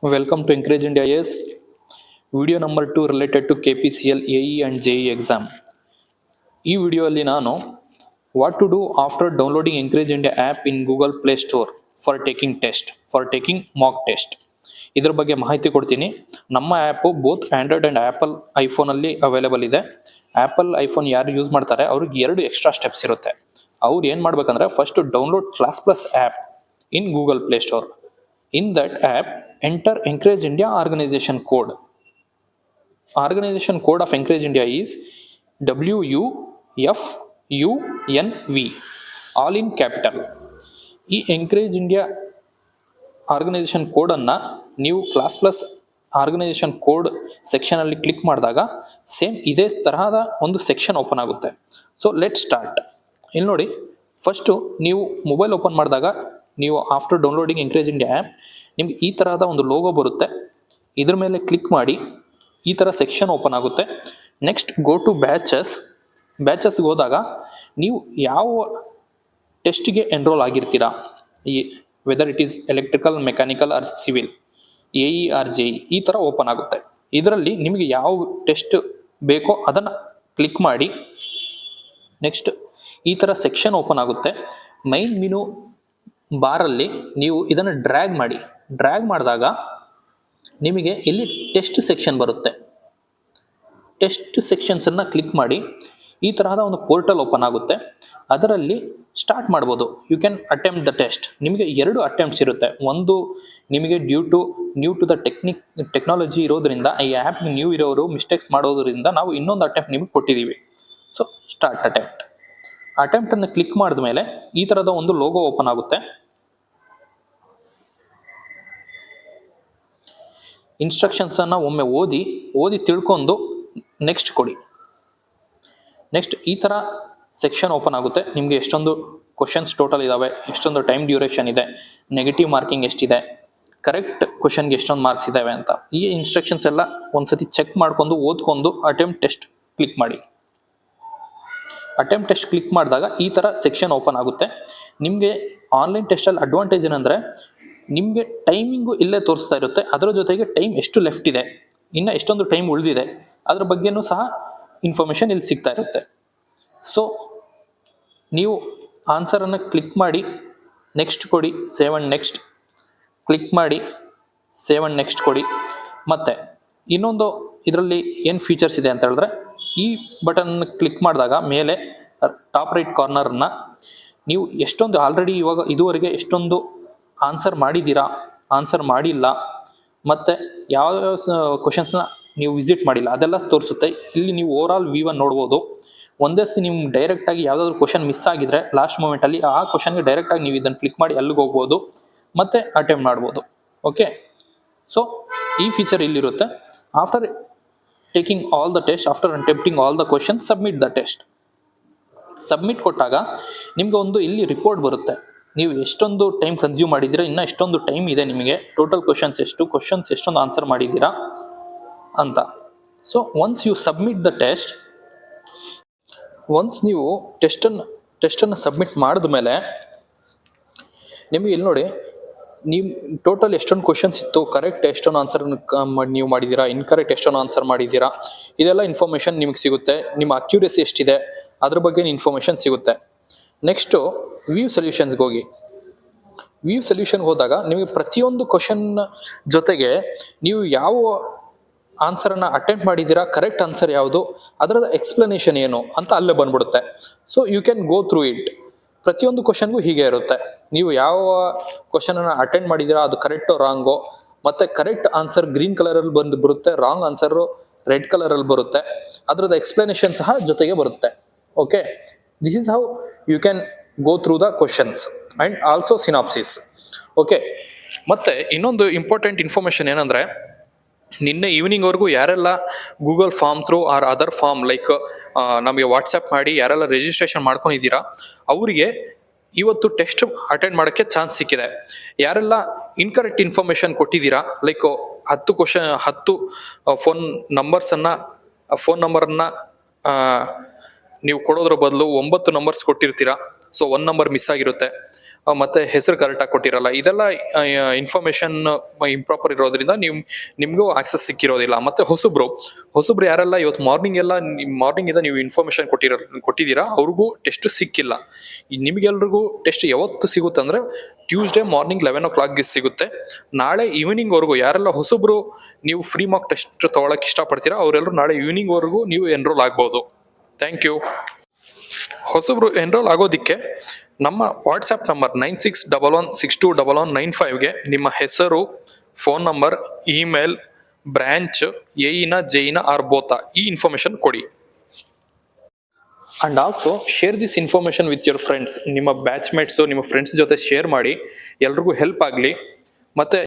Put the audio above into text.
Welcome to Encourage India IAS. Video number 2 related to KPCL, AE and JE exam. ಈ ವಿಡಿಯೋದಲ್ಲಿ ನಾನು what to do after downloading encourage India app in Google play store for taking mock test ಇದ್ರ ಬಗ್ಗೆ ಮಾಹಿತಿ ಕೊಡ್ತೀನಿ. ನಮ್ಮ app both Android and Apple ಐಫೋನಲ್ಲಿ available ಇದೆ. ಆ್ಯಪಲ್ ಐಫೋನ್ ಯಾರು ಯೂಸ್ ಮಾಡ್ತಾರೆ ಅವ್ರಿಗೆ 2 ಎಕ್ಸ್ಟ್ರಾ ಸ್ಟೆಪ್ಸ್ ಇರುತ್ತೆ. ಅವ್ರು ಏನು ಮಾಡ್ಬೇಕಂದ್ರೆ first download class plus app in Google play store. In that app, enter Encourage India organization code. Organization code of Encourage India is WUFUNV, all in capital. ಈ Encourage India organization code ಅನ್ನು ನೀವು class plus organization code section ಅಲ್ಲಿ click ಮಾಡಿದಾಗ same ಇದೇ ತರಹದ ಒಂದು section open ಆಗುತ್ತೆ. So let start. ಇಲ್ಲಿ ನೋಡಿ, ಫಸ್ಟು ನೀವು ಮೊಬೈಲ್ ಓಪನ್ ಮಾಡಿದಾಗ ನೀವು after downloading encourage India app ನಿಮ್ಗೆ ಈ ತರಹದ ಒಂದು ಲೋಗೋ ಬರುತ್ತೆ. ಇದ್ರ ಮೇಲೆ ಕ್ಲಿಕ್ ಮಾಡಿ ಈ ಥರ ಸೆಕ್ಷನ್ ಓಪನ್ ಆಗುತ್ತೆ. ನೆಕ್ಸ್ಟ್ ಗೋ ಟು ಬ್ಯಾಚಸ್ಗೆ ಹೋದಾಗ ನೀವು ಯಾವ ಟೆಸ್ಟ್ಗೆ ಎನ್ರೋಲ್ ಆಗಿರ್ತೀರಾ, ಈ whether it is electrical, mechanical or civil, AE or JE, ಈ ಥರ ಓಪನ್ ಆಗುತ್ತೆ. ಇದರಲ್ಲಿ ನಿಮಗೆ ಯಾವ ಟೆಸ್ಟ್ ಬೇಕೋ ಅದನ್ನು ಕ್ಲಿಕ್ ಮಾಡಿ ನೆಕ್ಸ್ಟ್ ಈ ಥರ ಸೆಕ್ಷನ್ ಓಪನ್ ಆಗುತ್ತೆ. ಮೈನ್ ಮೆನು ಬಾರಲ್ಲಿ ನೀವು ಇದನ್ನು ಡ್ರ್ಯಾಗ್ ಮಾಡಿದಾಗ ನಿಮಗೆ ಇಲ್ಲಿ ಟೆಸ್ಟ್ ಸೆಕ್ಷನ್ ಬರುತ್ತೆ. ಟೆಸ್ಟ್ ಸೆಕ್ಷನ್ಸನ್ನು ಕ್ಲಿಕ್ ಮಾಡಿ ಈ ತರಹದ ಒಂದು ಪೋರ್ಟಲ್ ಓಪನ್ ಆಗುತ್ತೆ. ಅದರಲ್ಲಿ ಸ್ಟಾರ್ಟ್ ಮಾಡ್ಬೋದು. You can attempt the test. ನಿಮಗೆ 2 ಅಟೆಂಪ್ಟ್ಸ್ ಇರುತ್ತೆ. ಒಂದು ನಿಮಗೆ ನ್ಯೂ ಟು ದ ಟೆಕ್ನಾಲಜಿ ಇರೋದ್ರಿಂದ, ಈ ಆ್ಯಪ್ ನ್ಯೂ ಇರೋರು ಮಿಸ್ಟೇಕ್ಸ್ ಮಾಡೋದ್ರಿಂದ ನಾವು ಇನ್ನೊಂದು ಅಟೆಂಪ್ಟ್ ನಿಮಗೆ ಕೊಟ್ಟಿದ್ದೀವಿ. ಸೊ ಸ್ಟಾರ್ಟ್ ಅಟೆಂಪ್ಟನ್ನು ಕ್ಲಿಕ್ ಮಾಡಿದ ಮೇಲೆ ಈ ಥರದ ಒಂದು ಲೋಗೋ ಓಪನ್ ಆಗುತ್ತೆ. ಇನ್ಸ್ಟ್ರಕ್ಷನ್ಸನ್ನು ಒಮ್ಮೆ ಓದಿ ತಿಳ್ಕೊಂಡು ನೆಕ್ಸ್ಟ್ ಕೊಡಿ. ನೆಕ್ಸ್ಟ್ ಈ ಥರ ಸೆಕ್ಷನ್ ಓಪನ್ ಆಗುತ್ತೆ. ನಿಮಗೆ ಎಷ್ಟೊಂದು ಕ್ವಶನ್ಸ್ ಟೋಟಲ್ ಇದ್ದಾವೆ, ಎಷ್ಟೊಂದು ಟೈಮ್ ಡ್ಯೂರೇಷನ್ ಇದೆ, ನೆಗೆಟಿವ್ ಮಾರ್ಕಿಂಗ್ ಎಷ್ಟಿದೆ, ಕರೆಕ್ಟ್ ಕ್ವಶನ್ಗೆ ಎಷ್ಟೊಂದು ಮಾರ್ಕ್ಸ್ ಇದ್ದಾವೆ ಅಂತ ಈ ಇನ್ಸ್ಟ್ರಕ್ಷನ್ಸ್ ಎಲ್ಲ ಒಂದ್ಸತಿ ಚೆಕ್ ಮಾಡ್ಕೊಂಡು ಓದ್ಕೊಂಡು ಅಟೆಂಪ್ಟ್ ಟೆಸ್ಟ್ ಕ್ಲಿಕ್ ಮಾಡಿ. ಅಟೆಂಪ್ಟ್ ಟೆಸ್ಟ್ ಕ್ಲಿಕ್ ಮಾಡಿದಾಗ ಈ ಥರ ಸೆಕ್ಷನ್ ಓಪನ್ ಆಗುತ್ತೆ. ನಿಮಗೆ ಆನ್ಲೈನ್ ಟೆಸ್ಟಲ್ಲಿ ಅಡ್ವಾಂಟೇಜ್ ಏನಂದರೆ ನಿಮಗೆ ಟೈಮಿಂಗು ಇಲ್ಲೇ ತೋರಿಸ್ತಾ ಇರುತ್ತೆ. ಅದರ ಜೊತೆಗೆ ಟೈಮ್ ಎಷ್ಟು ಲೆಫ್ಟ್ ಇದೆ, ಇನ್ನು ಎಷ್ಟೊಂದು ಟೈಮ್ ಉಳಿದಿದೆ, ಅದ್ರ ಬಗ್ಗೆನೂ ಸಹ ಇನ್ಫಾರ್ಮೇಷನ್ ಇಲ್ಲಿ ಸಿಗ್ತಾ ಇರುತ್ತೆ. ಸೊ ನೀವು ಆನ್ಸರನ್ನು ಕ್ಲಿಕ್ ಮಾಡಿ ನೆಕ್ಸ್ಟ್ ಕೊಡಿ, ಸೇವ್ ಆ್ಯಂಡ್ ನೆಕ್ಸ್ಟ್ ಕ್ಲಿಕ್ ಮಾಡಿ, ಸೇವ್ ಆ್ಯಂಡ್ ನೆಕ್ಸ್ಟ್ ಕೊಡಿ. ಮತ್ತು ಇನ್ನೊಂದು ಇದರಲ್ಲಿ ಏನು ಫೀಚರ್ಸ್ ಇದೆ ಅಂತ ಹೇಳಿದ್ರೆ, ಈ ಬಟನ್ ಕ್ಲಿಕ್ ಮಾಡಿದಾಗ ಮೇಲೆ ಟಾಪ್ ರೈಟ್ ಕಾರ್ನರನ್ನು ನೀವು ಎಷ್ಟೊಂದು ಆಲ್ರೆಡಿ ಇದುವರೆಗೆ ಎಷ್ಟೊಂದು ಆನ್ಸರ್ ಮಾಡಿದ್ದೀರಾ, ಆನ್ಸರ್ ಮಾಡಿಲ್ಲ, ಮತ್ತು ಯಾವ ಕ್ವಶನ್ಸ್ನ ನೀವು ವಿಸಿಟ್ ಮಾಡಿಲ್ಲ ಅದೆಲ್ಲ ತೋರಿಸುತ್ತೆ. ಇಲ್ಲಿ ನೀವು ಓವರಾಲ್ V1 ನೋಡ್ಬೋದು. ಒಂದೇ ನಿಮ್ಗೆ ಡೈರೆಕ್ಟಾಗಿ ಯಾವುದಾದ್ರೂ ಕ್ವಶನ್ ಮಿಸ್ ಆಗಿದ್ರೆ ಲಾಸ್ಟ್ ಮೂಮೆಂಟಲ್ಲಿ ಆ ಕ್ವಶನ್ಗೆ ಡೈರೆಕ್ಟಾಗಿ ನೀವು ಇದನ್ನು ಕ್ಲಿಕ್ ಮಾಡಿ ಅಲ್ಲಿಗೆ ಹೋಗ್ಬೋದು ಮತ್ತು ಅಟೆಂಪ್ಟ್ ಮಾಡ್ಬೋದು. ಓಕೆ, ಸೊ ಈ ಫೀಚರ್ ಇಲ್ಲಿರುತ್ತೆ. After taking all the test, after attempting all the question, submit the test. Submit ಕೊಟ್ಟಾಗ ನಿಮ್ಗೆ ಒಂದು ಇಲ್ಲಿ ರಿಪೋರ್ಟ್ ಬರುತ್ತೆ. ನೀವು ಎಷ್ಟೊಂದು ಟೈಮ್ ಕನ್ಸ್ಯೂಮ್ ಮಾಡಿದ್ದೀರಾ, ಇನ್ನೂ ಎಷ್ಟೊಂದು ಟೈಮ್ ಇದೆ ನಿಮಗೆ, ಟೋಟಲ್ ಕ್ವಶನ್ಸ್ ಎಷ್ಟೊಂದು ಆನ್ಸರ್ ಮಾಡಿದ್ದೀರಾ ಅಂತ. So once you submit the test, once ನೀವು ಟೆಸ್ಟನ್ನು ಸಬ್ಮಿಟ್ ಮಾಡಿದ ಮೇಲೆ ನಿಮಗೆ ಇಲ್ಲಿ ನೋಡಿ, ನೀವು ಟೋಟಲ್ ಎಷ್ಟೊಂದು ಕ್ವಶನ್ಸ್ ಇತ್ತು, ಕರೆಕ್ಟ್ ಎಷ್ಟೊಂದು ಆನ್ಸರ್ ನೀವು ಮಾಡಿದ್ದೀರಾ, ಇನ್ಕರೆಕ್ಟ್ ಎಷ್ಟೊಂದು ಆನ್ಸರ್ ಮಾಡಿದ್ದೀರಾ, ಇದೆಲ್ಲ ಇನ್ಫಾರ್ಮೇಷನ್ ನಿಮಗೆ ಸಿಗುತ್ತೆ. ನಿಮ್ಮ ಅಕ್ಯುರೇಸಿ ಎಷ್ಟಿದೆ ಅದ್ರ ಬಗ್ಗೆ ಇನ್ಫಾರ್ಮೇಷನ್ ಸಿಗುತ್ತೆ. ನೆಕ್ಸ್ಟು ವ್ಯೂ ಸೊಲ್ಯೂಷನ್ಸ್ಗೆ ಹೋಗಿ. ವ್ಯೂ ಸೊಲ್ಯೂಷನ್ಗೆ ಹೋದಾಗ ನಿಮಗೆ ಪ್ರತಿಯೊಂದು ಕ್ವಶನ್ ಜೊತೆಗೆ ನೀವು ಯಾವ ಆನ್ಸರನ್ನು ಅಟೆಂಪ್ಟ್ ಮಾಡಿದ್ದೀರಾ, ಕರೆಕ್ಟ್ ಆನ್ಸರ್ ಯಾವುದು, ಅದರದ ಎಕ್ಸ್ಪ್ಲನೇಷನ್ ಏನು ಅಂತ ಅಲ್ಲೇ ಬಂದ್ಬಿಡುತ್ತೆ. So you can go through it. ಪ್ರತಿಯೊಂದು ಕ್ವಶನ್ಗೂ ಹೀಗೆ ಇರುತ್ತೆ. ನೀವು ಯಾವ ಕ್ವಶನನ್ನು ಅಟೆಂಡ್ ಮಾಡಿದ್ದೀರಾ ಅದು ಕರೆಕ್ಟೋ ರಾಂಗೋ, ಮತ್ತು ಕರೆಕ್ಟ್ ಆನ್ಸರ್ ಗ್ರೀನ್ ಕಲರಲ್ಲಿ ಬರುತ್ತೆ, ರಾಂಗ್ ಆನ್ಸರು ರೆಡ್ ಕಲರಲ್ಲಿ ಬರುತ್ತೆ, ಅದರದ ಎಕ್ಸ್ಪ್ಲನೇಷನ್ ಸಹ ಜೊತೆಗೆ ಬರುತ್ತೆ. Okay, this is how you can go through the questions and also synopsis. Okay, ಮತ್ತು ಇನ್ನೊಂದು ಇಂಪಾರ್ಟೆಂಟ್ ಇನ್ಫಾರ್ಮೇಷನ್ ಏನಂದರೆ, ನಿನ್ನೆ ಈವ್ನಿಂಗ್ವರೆಗೂ ಯಾರೆಲ್ಲ Google form through or other form like ನಮಗೆ ವಾಟ್ಸಪ್ ಮಾಡಿ ಯಾರೆಲ್ಲ ರಿಜಿಸ್ಟ್ರೇಷನ್ ಮಾಡ್ಕೊಂಡಿದ್ದೀರಾ ಅವರಿಗೆ ಇವತ್ತು ಟೆಸ್ಟ್ ಅಟೆಂಡ್ ಮಾಡೋಕ್ಕೆ ಚಾನ್ಸ್ ಸಿಕ್ಕಿದೆ. ಯಾರೆಲ್ಲ ಇನ್ಕರೆಕ್ಟ್ ಇನ್ಫಾರ್ಮೇಷನ್ ಕೊಟ್ಟಿದ್ದೀರಾ, ಲೈಕ್ 10 ಫೋನ್ ನಂಬರನ್ನು ನೀವು ಕೊಡೋದ್ರ ಬದಲು 9 ನಂಬರ್ಸ್ ಕೊಟ್ಟಿರ್ತೀರಾ. ಸೊ 1 ನಂಬರ್ ಮಿಸ್ ಆಗಿರುತ್ತೆ. ಮತ್ತೆ ಹೆಸರು ಕರೆಕ್ಟಾಗಿ ಕೊಟ್ಟಿರಲ್ಲ, ಇದೆಲ್ಲ ಇನ್ಫಾರ್ಮೇಶನ್ ಇಂಪ್ರಾಪರ್ ಇರೋದ್ರಿಂದ ನಿಮಗೂ ಆಕ್ಸೆಸ್ ಸಿಕ್ಕಿರೋದಿಲ್ಲ. ಮತ್ತೆ ಹೊಸಬ್ರು ಯಾರೆಲ್ಲ ಇವತ್ತು ಮಾರ್ನಿಂಗ್ ಇಂದ ನೀವು ಇನ್ಫಾರ್ಮೇಶನ್ ಕೊಟ್ಟಿದ್ದೀರಾ ಅವ್ರಿಗೂ ಟೆಸ್ಟ್ ಸಿಕ್ಕಿಲ್ಲ. ನಿಮಗೆಲ್ರಿಗೂ ಟೆಸ್ಟ್ ಯಾವತ್ತು ಸಿಗುತ್ತೆ ಅಂದ್ರೆ ಟ್ಯೂಸ್ಡೇ ಮಾರ್ನಿಂಗ್ 11 o'clock ಸಿಗುತ್ತೆ. ನಾಳೆ ಈವ್ನಿಂಗ್ ವರೆಗೂ ಯಾರೆಲ್ಲ ಹೊಸಬ್ರು ನೀವು ಫ್ರೀ ಮಾರ್ಕ್ ಟೆಸ್ಟ್ ತಗೊಳಕ್ ಇಷ್ಟಪಡ್ತೀರಾ ಅವರೆಲ್ಲರೂ ನಾಳೆ ಈವ್ನಿಂಗ್ ವರೆಗೂ ನೀವು ಎನ್ರೋಲ್ ಆಗ್ಬೋದು. Thank you. ಹೊಸಬ್ರು ಎನ್ರೋಲ್ ಆಗೋದಿಕ್ಕೆ ನಮ್ಮ ವಾಟ್ಸ್ಆ್ಯಪ್ ನಂಬರ್ 9611621195ಗೆ ನಿಮ್ಮ ಹೆಸರು, ಫೋನ್ ನಂಬರ್, ಇಮೇಲ್, ಬ್ರಾಂಚ್, ಜೈನ ಆರ್ ಬೋತಾ ಈ ಇನ್ಫಾರ್ಮೇಶನ್ ಕೊಡಿ. And also share this information with your friends. ನಿಮ್ಮ ಬ್ಯಾಚ್ಮೇಟ್ಸು ನಿಮ್ಮ ಫ್ರೆಂಡ್ಸ್ ಜೊತೆ ಶೇರ್ ಮಾಡಿ, ಎಲ್ರಿಗೂ ಹೆಲ್ಪ್ ಆಗಲಿ. ಮತ್ತೆ